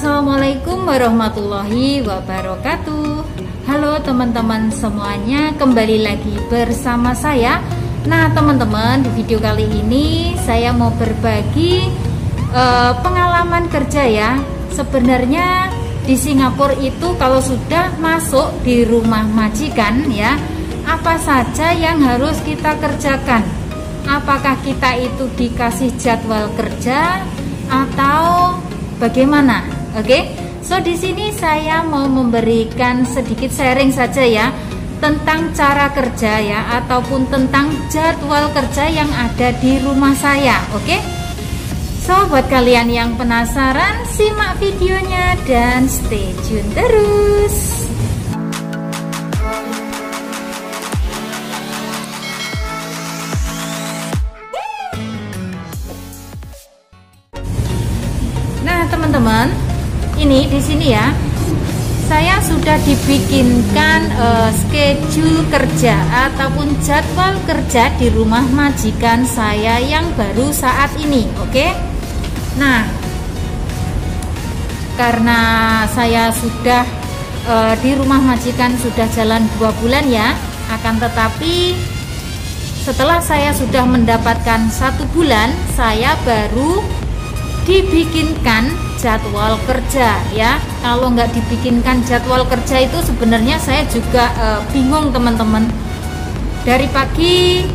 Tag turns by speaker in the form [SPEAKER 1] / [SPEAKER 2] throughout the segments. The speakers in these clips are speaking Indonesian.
[SPEAKER 1] Assalamualaikum warahmatullahi wabarakatuh. Halo teman-teman semuanya, kembali lagi bersama saya. Nah teman-teman, di video kali ini saya mau berbagi pengalaman kerja ya. Sebenarnya di Singapura itu kalau sudah masuk di rumah majikan ya, apa saja yang harus kita kerjakan? Apakah kita itu dikasih jadwal kerja atau bagaimana? Oke. So di sini saya mau memberikan sedikit sharing saja ya tentang cara kerja ya ataupun tentang jadwal kerja yang ada di rumah saya. Oke. So buat kalian yang penasaran, simak videonya dan stay tune terus. Nah teman-teman, ini di sini ya, saya sudah dibikinkan schedule kerja ataupun jadwal kerja di rumah majikan saya yang baru saat ini. Oke. Nah, karena saya sudah di rumah majikan sudah jalan 2 bulan ya, akan tetapi setelah saya sudah mendapatkan 1 bulan, saya baru dibikinkan jadwal kerja ya. Kalau nggak dibikinkan jadwal kerja itu sebenarnya saya juga bingung teman-teman. Dari pagi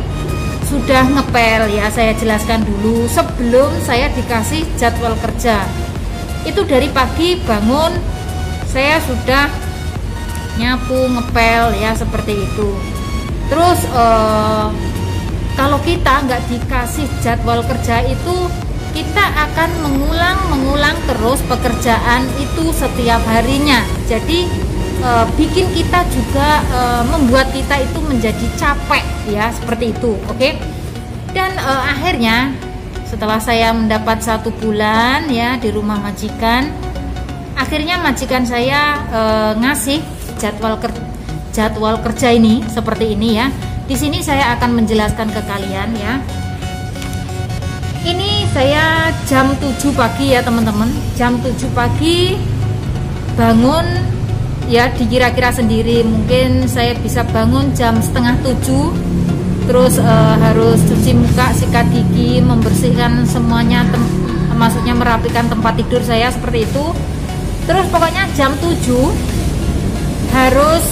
[SPEAKER 1] sudah ngepel ya, saya jelaskan dulu sebelum saya dikasih jadwal kerja. Itu dari pagi bangun saya sudah nyapu, ngepel ya, seperti itu. Terus kalau kita nggak dikasih jadwal kerja itu, kita akan mengulang terus pekerjaan itu setiap harinya. Jadi bikin kita juga membuat kita itu menjadi capek ya, seperti itu. Oke. Dan akhirnya setelah saya mendapat 1 bulan ya di rumah majikan, akhirnya majikan saya ngasih jadwal kerja ini seperti ini ya. Di sini saya akan menjelaskan ke kalian ya. Ini saya jam 7 pagi ya teman-teman. Jam 7 pagi bangun ya, dikira-kira sendiri mungkin saya bisa bangun jam setengah 7. Terus harus cuci muka, sikat gigi, membersihkan semuanya, maksudnya merapikan tempat tidur saya seperti itu. Terus pokoknya jam 7 harus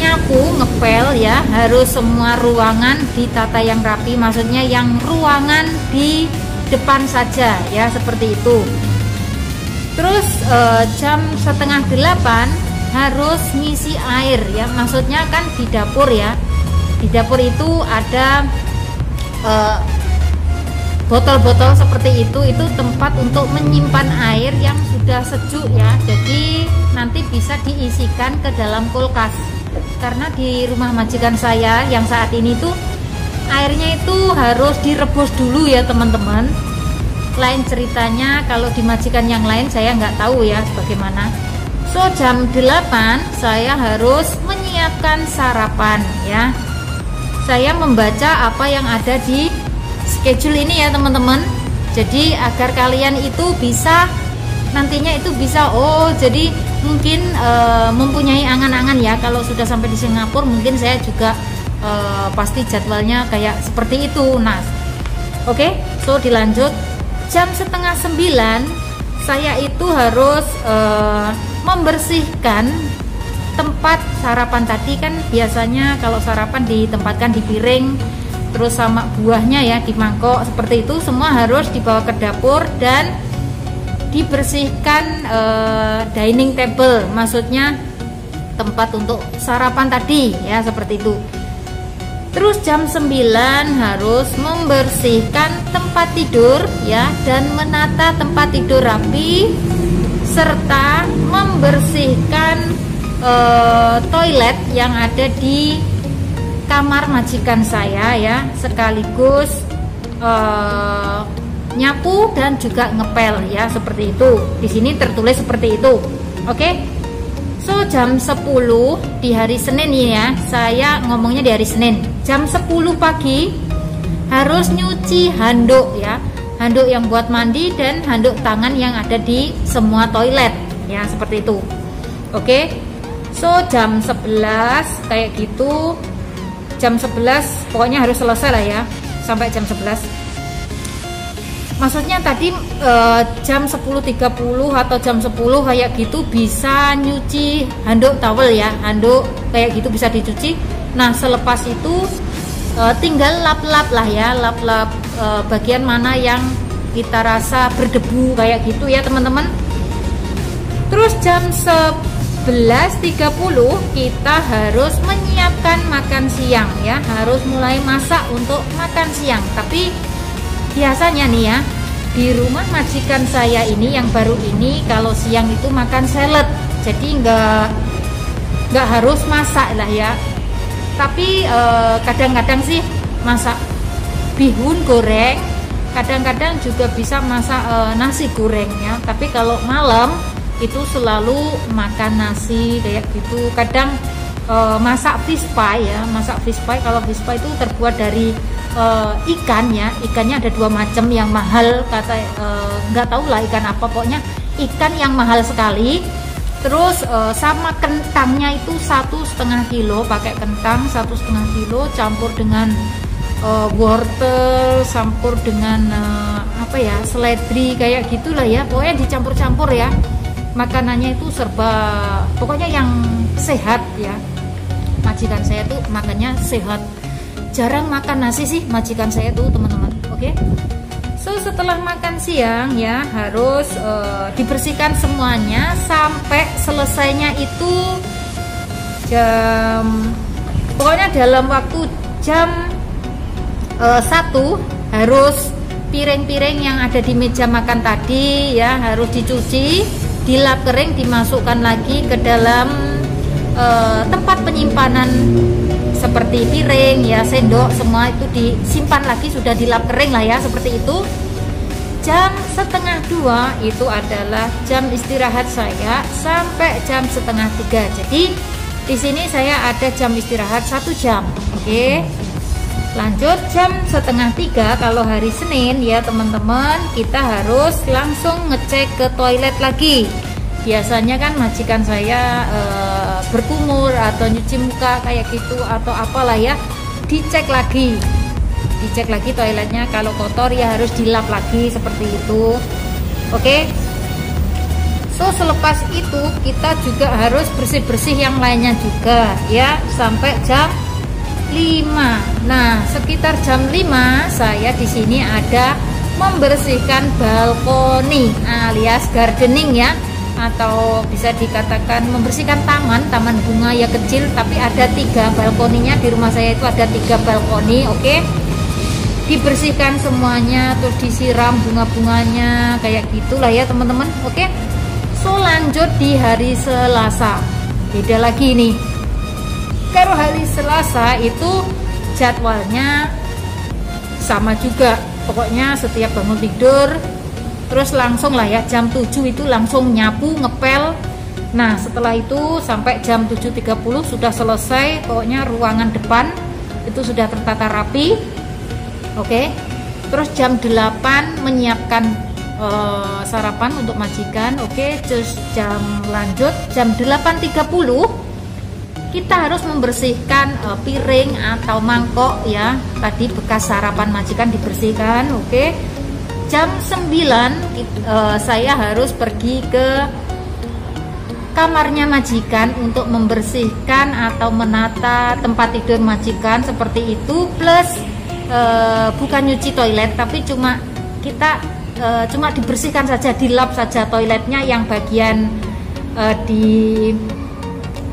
[SPEAKER 1] nyapu, ngepel ya, harus semua ruangan ditata yang rapi, maksudnya yang ruangan di depan saja ya, seperti itu. Terus jam setengah 8 harus ngisi air ya, maksudnya kan di dapur ya. Di dapur itu ada botol-botol seperti itu tempat untuk menyimpan air yang sudah sejuk ya, jadi nanti bisa diisikan ke dalam kulkas. Karena di rumah majikan saya yang saat ini tuh airnya itu harus direbus dulu ya teman-teman. Lain ceritanya kalau di majikan yang lain saya nggak tahu ya bagaimana. So jam 8 saya harus menyiapkan sarapan ya. Saya membaca apa yang ada di schedule ini ya teman-teman. Jadi agar kalian itu bisa nantinya itu bisa, oh jadi mungkin mempunyai angan-angan ya, kalau sudah sampai di Singapura mungkin saya juga pasti jadwalnya kayak seperti itu. Nah oke. So dilanjut, jam setengah 9 saya itu harus membersihkan tempat sarapan tadi. Kan biasanya kalau sarapan ditempatkan di piring, terus sama buahnya ya di mangkok seperti itu, semua harus dibawa ke dapur dan dibersihkan dining table, maksudnya tempat untuk sarapan tadi ya, seperti itu. Terus jam 9 harus membersihkan tempat tidur ya, dan menata tempat tidur rapi, serta membersihkan toilet yang ada di kamar majikan saya ya, sekaligus nyapu dan juga ngepel ya, seperti itu. Di sini tertulis seperti itu. Oke. So jam 10 di hari Senin ya, saya ngomongnya di hari Senin. Jam 10 pagi harus nyuci handuk ya. handuk yang buat mandi, dan handuk tangan yang ada di semua toilet ya, seperti itu. Oke. So jam 11 kayak gitu, jam 11 pokoknya harus selesai lah ya, sampai jam 11. Maksudnya tadi jam 10.30 atau jam 10 kayak gitu bisa nyuci handuk towel ya, handuk kayak gitu bisa dicuci. Nah selepas itu tinggal lap-lap lah ya, lap-lap bagian mana yang kita rasa berdebu kayak gitu ya teman-teman. Terus jam 11.30 kita harus menyiapkan makan siang ya, harus mulai masak untuk makan siang. Tapi biasanya nih ya, di rumah majikan saya ini yang baru ini kalau siang itu makan salad, jadi nggak harus masak lah ya. Tapi kadang-kadang sih masak bihun goreng, kadang-kadang juga bisa masak nasi goreng ya. Tapi kalau malam itu selalu makan nasi kayak gitu. Kadang masak fish pie ya, masak fish pie. Kalau fish pie itu terbuat dari ikan ya, ikannya ada 2 macam yang mahal, kata nggak tahu lah ikan apa, pokoknya ikan yang mahal sekali. Terus sama kentangnya itu 1,5 kilo, pakai kentang 1,5 kilo campur dengan wortel, campur dengan apa ya, seledri kayak gitulah ya, pokoknya dicampur-campur ya. Makanannya itu serba pokoknya yang sehat ya. Majikan saya tuh makannya sehat, jarang makan nasi sih majikan saya tuh teman-teman. Oke. So setelah makan siang ya harus dibersihkan semuanya sampai selesainya itu pokoknya dalam waktu jam 1 harus piring-piring yang ada di meja makan tadi ya harus dicuci, dilap kering, dimasukkan lagi ke dalam tempat penyimpanan seperti piring ya, sendok, semua itu disimpan lagi, sudah dilap kering lah ya, seperti itu. Jam 1:30 itu adalah jam istirahat saya sampai jam 2:30. Jadi di sini saya ada jam istirahat 1 jam. Oke. Lanjut jam 2:30 kalau hari Senin ya teman-teman, kita harus langsung ngecek ke toilet lagi. Biasanya kan majikan saya berkumur atau nyuci muka kayak gitu atau apalah ya, dicek lagi toiletnya, kalau kotor ya harus dilap lagi seperti itu. Oke. So selepas itu kita juga harus bersih-bersih yang lainnya juga ya sampai jam 5. Nah sekitar jam 5 saya di sini ada membersihkan balkoni alias gardening ya, atau bisa dikatakan membersihkan taman bunga ya kecil, tapi ada 3 balkoninya di rumah saya, itu ada 3 balkoni. Oke. Dibersihkan semuanya, terus disiram bunga-bunganya kayak gitulah ya teman-teman. Oke. So lanjut di hari Selasa, beda lagi nih. Kalau hari Selasa itu jadwalnya sama juga, pokoknya setiap bangun tidur terus langsung lah ya jam 7 itu langsung nyapu, ngepel. Nah setelah itu sampai jam 7.30 sudah selesai, pokoknya ruangan depan itu sudah tertata rapi. Oke. Terus jam 8 menyiapkan sarapan untuk majikan. Oke. Terus lanjut jam 8.30 kita harus membersihkan piring atau mangkok ya, tadi bekas sarapan majikan dibersihkan. Oke. Jam 9 saya harus pergi ke kamarnya majikan untuk membersihkan atau menata tempat tidur majikan seperti itu, plus bukan nyuci toilet tapi cuma dibersihkan saja, dilap saja toiletnya yang bagian di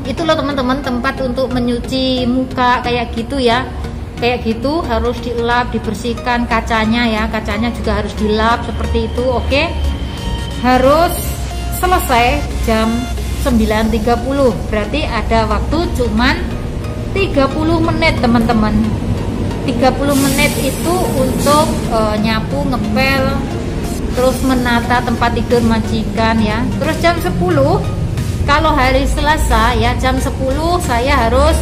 [SPEAKER 1] itu loh teman-teman, tempat untuk menyuci muka kayak gitu ya. Kayak gitu harus dilap, dibersihkan kacanya ya, kacanya juga harus dilap seperti itu. Oke. Harus selesai jam 9.30, berarti ada waktu cuman 30 menit teman-teman. 30 menit itu untuk nyapu, ngepel, terus menata tempat tidur majikan ya. Terus jam 10 kalau hari Selasa ya, jam 10 saya harus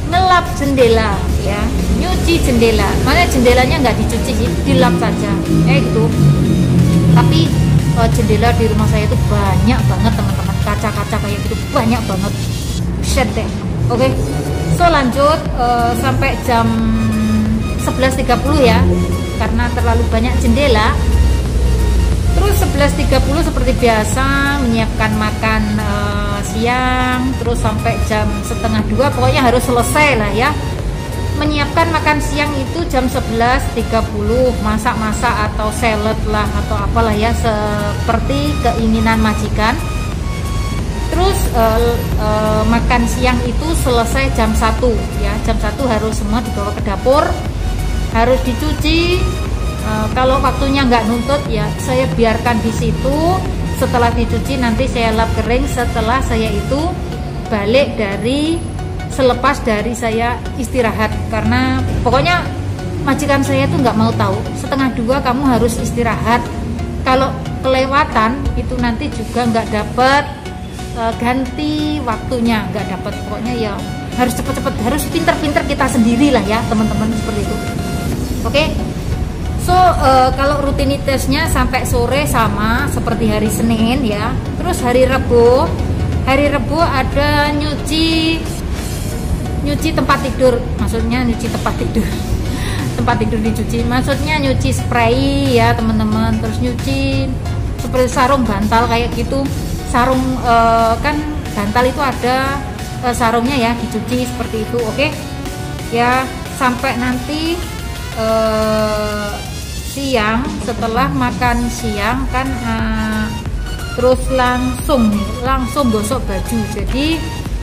[SPEAKER 1] ngelap jendela ya, nyuci jendela. Makanya jendelanya nggak dicuci sih, dilap saja gitu. Tapi jendela di rumah saya itu banyak banget teman-teman, kaca-kaca kayak gitu banyak banget, set deh. Oke, so lanjut sampai jam 11.30 ya, karena terlalu banyak jendela. Terus 11.30 seperti biasa menyiapkan makan siang. Terus sampai jam 1:30 pokoknya harus selesai lah ya. Menyiapkan makan siang itu jam 11.30, masak-masak atau salad lah atau apalah ya, seperti keinginan majikan. Terus makan siang itu selesai jam 1 ya, jam 1 harus semua dibawa ke dapur, harus dicuci. Kalau waktunya nggak nuntut ya saya biarkan di situ. Setelah dicuci nanti saya lap kering setelah saya itu balik dari, selepas dari saya istirahat. Karena pokoknya majikan saya tuh nggak mau tahu 1:30 kamu harus istirahat. Kalau kelewatan itu nanti juga nggak dapat ganti waktunya, nggak dapat. Pokoknya ya harus cepet-cepet, harus pinter-pinter kita sendirilah ya teman-teman, seperti itu. Oke. So kalau rutinitasnya sampai sore sama seperti hari Senin ya. Terus hari Rebo ada nyuci tempat tidur, maksudnya nyuci tempat tidur tempat tidur dicuci, maksudnya nyuci spray ya teman-teman. Terus nyuci seperti sarung bantal kayak gitu, sarung kan bantal itu ada sarungnya ya, dicuci seperti itu. Oke ya, sampai nanti siang, setelah makan siang kan terus langsung gosok baju. Jadi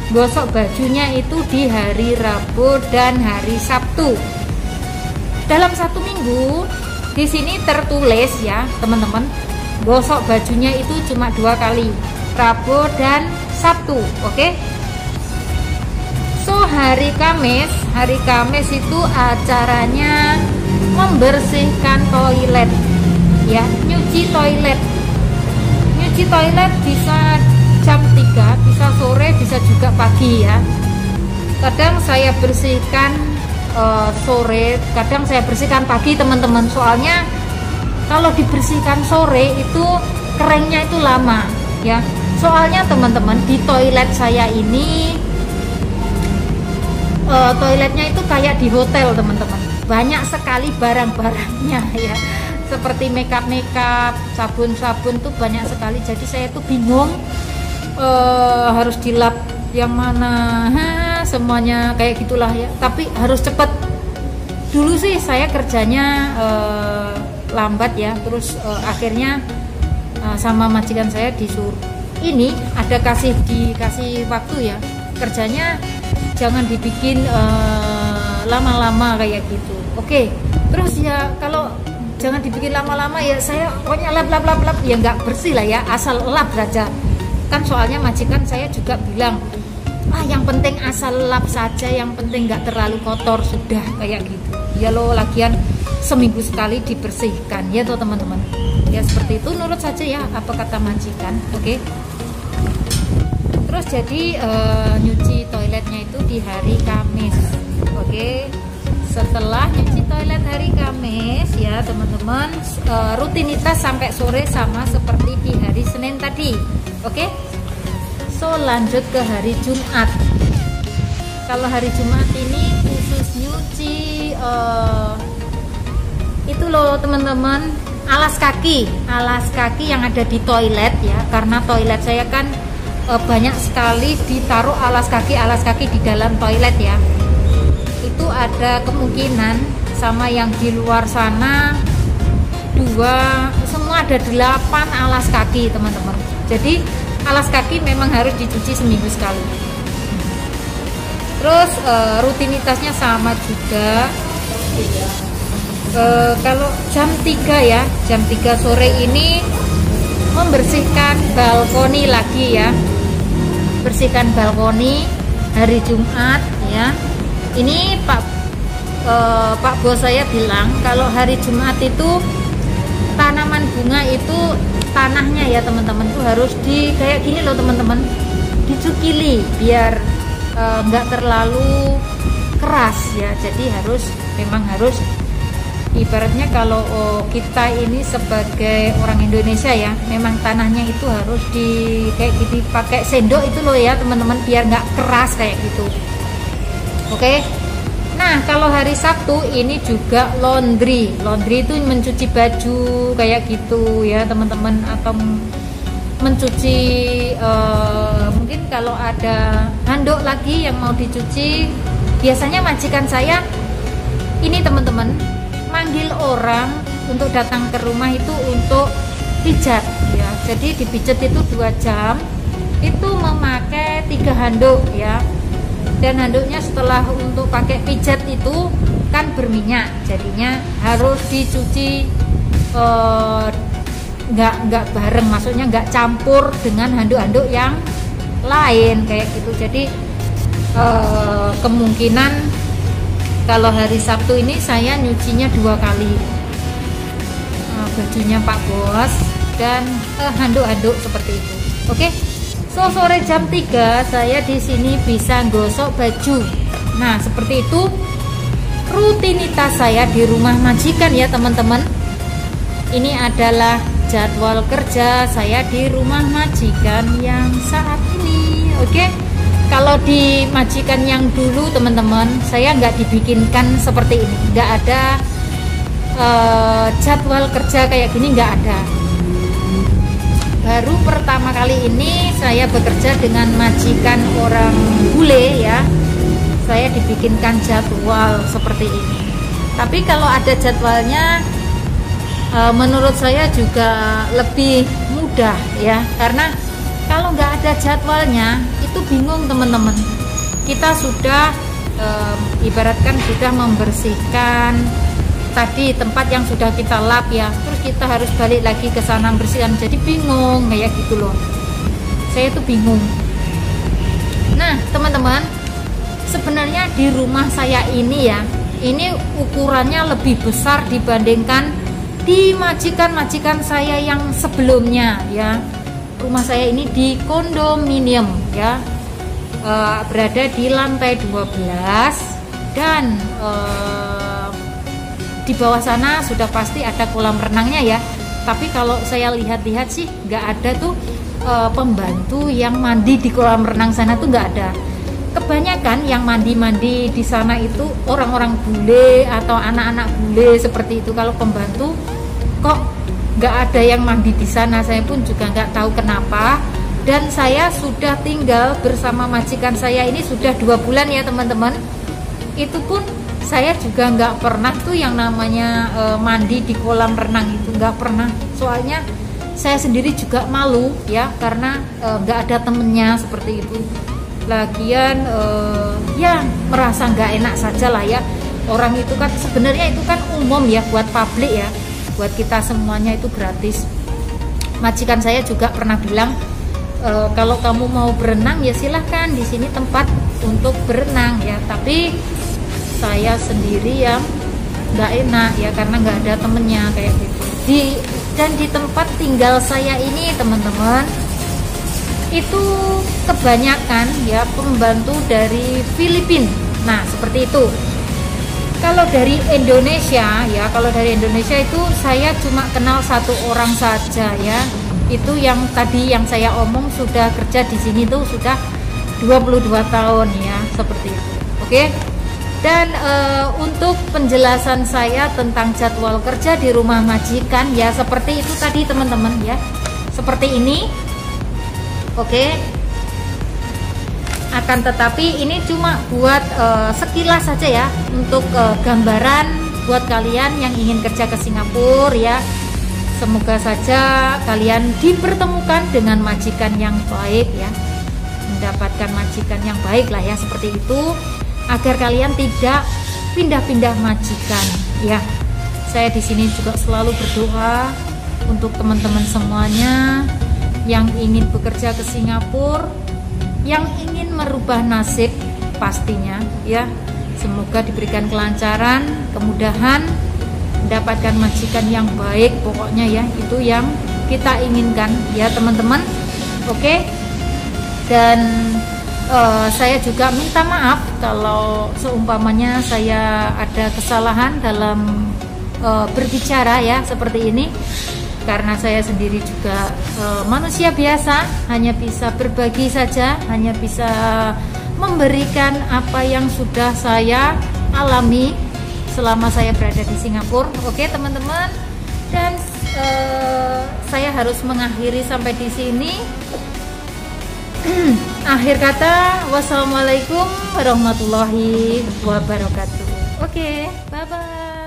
[SPEAKER 1] gosok bajunya itu di hari Rabu dan hari Sabtu. Dalam 1 minggu di sini tertulis ya teman-teman, gosok bajunya itu cuma 2 kali, Rabu dan Sabtu. Oke. So hari Kamis itu acaranya membersihkan toilet ya, nyuci toilet bisa jam 3, bisa sore, bisa juga pagi ya. Kadang saya bersihkan sore, kadang saya bersihkan pagi teman-teman. Soalnya kalau dibersihkan sore itu keringnya itu lama ya. Soalnya teman-teman di toilet saya ini toiletnya itu kayak di hotel teman-teman, banyak sekali barang-barangnya ya, seperti makeup, sabun tuh banyak sekali. Jadi saya tuh bingung harus dilap yang mana, semuanya kayak gitulah ya. Tapi harus cepet. Dulu sih saya kerjanya lambat ya, terus akhirnya sama majikan saya disuruh ini ada dikasih waktu ya, kerjanya jangan dibikin lama-lama kayak gitu. Oke. Terus ya kalau jangan dibikin lama-lama ya, saya pokoknya lap ya nggak bersih lah ya, asal lap saja kan. Soalnya majikan saya juga bilang yang penting asal lap saja, yang penting nggak terlalu kotor sudah, kayak gitu ya lo. Lagian seminggu sekali dibersihkan ya tuh teman-teman ya, seperti itu, nurut saja ya apa kata majikan. Oke. Terus jadi nyuci toiletnya itu di hari Kamis. Oke. Setelah nyuci toilet hari Kamis ya teman-teman, rutinitas sampai sore sama seperti di hari Senin tadi. Oke. So lanjut ke hari Jumat. Kalau hari Jumat ini khusus nyuci itu loh teman-teman, alas kaki yang ada di toilet ya. Karena toilet saya kan banyak sekali ditaruh alas kaki di dalam toilet ya. Itu ada kemungkinan sama yang di luar sana 2, semua ada 8 alas kaki teman-teman. Jadi alas kaki memang harus dicuci seminggu sekali. Terus rutinitasnya sama juga. Kalau jam 3 ya, jam 3 sore ini membersihkan balkoni lagi ya, bersihkan balkoni hari Jumat ya. Ini Pak bos saya bilang kalau hari Jumat itu tanaman bunga itu tanahnya ya teman-teman tuh harus kayak gini loh teman-teman, dicukili biar nggak terlalu keras ya. Jadi memang harus ibaratnya kalau kita ini sebagai orang Indonesia ya, memang tanahnya itu harus kayak gitu pakai sendok itu loh ya teman-teman, biar nggak keras kayak gitu. Oke. Nah, kalau hari Sabtu ini juga laundry itu mencuci baju kayak gitu ya teman-teman, atau mencuci mungkin kalau ada handuk lagi yang mau dicuci. Biasanya majikan saya ini teman-teman manggil orang untuk datang ke rumah itu untuk pijat ya. Jadi dipijat itu 2 jam, itu memakai 3 handuk ya. Dan handuknya setelah untuk pakai pijat itu kan berminyak, jadinya harus dicuci nggak bareng, maksudnya nggak campur dengan handuk-handuk yang lain kayak gitu. Jadi kemungkinan kalau hari Sabtu ini saya nyucinya 2 kali, bajunya Pak Bos dan handuk-handuk seperti itu. Oke. So, sore jam 3 saya di sini bisa gosok baju. Nah, seperti itu rutinitas saya di rumah majikan ya teman-teman. Ini adalah jadwal kerja saya di rumah majikan yang saat ini. Oke. Kalau di majikan yang dulu teman-teman, saya nggak dibikinkan seperti ini, nggak ada jadwal kerja kayak gini, nggak ada. Baru pertama kali ini saya bekerja dengan majikan orang bule ya, saya dibikinkan jadwal seperti ini. Tapi kalau ada jadwalnya, menurut saya juga lebih mudah ya, karena kalau nggak ada jadwalnya itu bingung teman-teman. Kita sudah ibaratkan sudah membersihkan tadi tempat yang sudah kita lap ya, terus kita harus balik lagi ke sana bersihkan, jadi bingung kayak gitu loh. Saya tuh bingung. Nah teman-teman, sebenarnya di rumah saya ini ya, ini ukurannya lebih besar dibandingkan di majikan-majikan saya yang sebelumnya ya. Rumah saya ini di kondominium ya, berada di lantai 12 dan di bawah sana sudah pasti ada kolam renangnya ya. Tapi kalau saya lihat-lihat sih nggak ada tuh pembantu yang mandi di kolam renang sana tuh nggak ada. Kebanyakan yang mandi-mandi di sana itu orang-orang bule atau anak-anak bule seperti itu. Kalau pembantu kok nggak ada yang mandi di sana, saya pun juga nggak tahu kenapa. Dan saya sudah tinggal bersama majikan saya ini sudah 2 bulan ya teman-teman. Itu pun saya juga nggak pernah tuh yang namanya mandi di kolam renang itu, nggak pernah. Soalnya saya sendiri juga malu ya, karena nggak ada temennya seperti itu. Lagian ya merasa nggak enak saja lah ya. Orang itu kan sebenarnya itu kan umum ya, buat publik ya, buat kita semuanya itu gratis. Majikan saya juga pernah bilang, kalau kamu mau berenang ya silahkan, di sini tempat untuk berenang ya. Tapi saya sendiri yang nggak enak ya, karena nggak ada temennya kayak gitu. Dan di tempat tinggal saya ini teman-teman, itu kebanyakan ya pembantu dari Filipina. Nah seperti itu. Kalau dari Indonesia ya, kalau dari Indonesia itu saya cuma kenal 1 orang saja ya. Itu yang tadi yang saya omong, sudah kerja di sini tuh sudah 22 tahun ya, seperti itu. Oke. Dan untuk penjelasan saya tentang jadwal kerja di rumah majikan ya seperti itu tadi teman-teman ya. Seperti ini. Oke. Akan tetapi ini cuma buat sekilas saja ya, untuk gambaran buat kalian yang ingin kerja ke Singapura ya. Semoga saja kalian dipertemukan dengan majikan yang baik ya, mendapatkan majikan yang baik lah ya, seperti itu, agar kalian tidak pindah-pindah majikan ya. Saya di sini juga selalu berdoa untuk teman-teman semuanya yang ingin bekerja ke Singapura, yang ingin merubah nasib pastinya ya. Semoga diberikan kelancaran, kemudahan, mendapatkan majikan yang baik, pokoknya ya, itu yang kita inginkan ya teman-teman. Oke. Dan Saya juga minta maaf kalau seumpamanya saya ada kesalahan dalam berbicara ya seperti ini, karena saya sendiri juga manusia biasa, hanya bisa berbagi saja, hanya bisa memberikan apa yang sudah saya alami selama saya berada di Singapura. Oke teman-teman, dan saya harus mengakhiri sampai di sini. Akhir kata, wassalamualaikum warahmatullahi wabarakatuh. Oke, bye bye.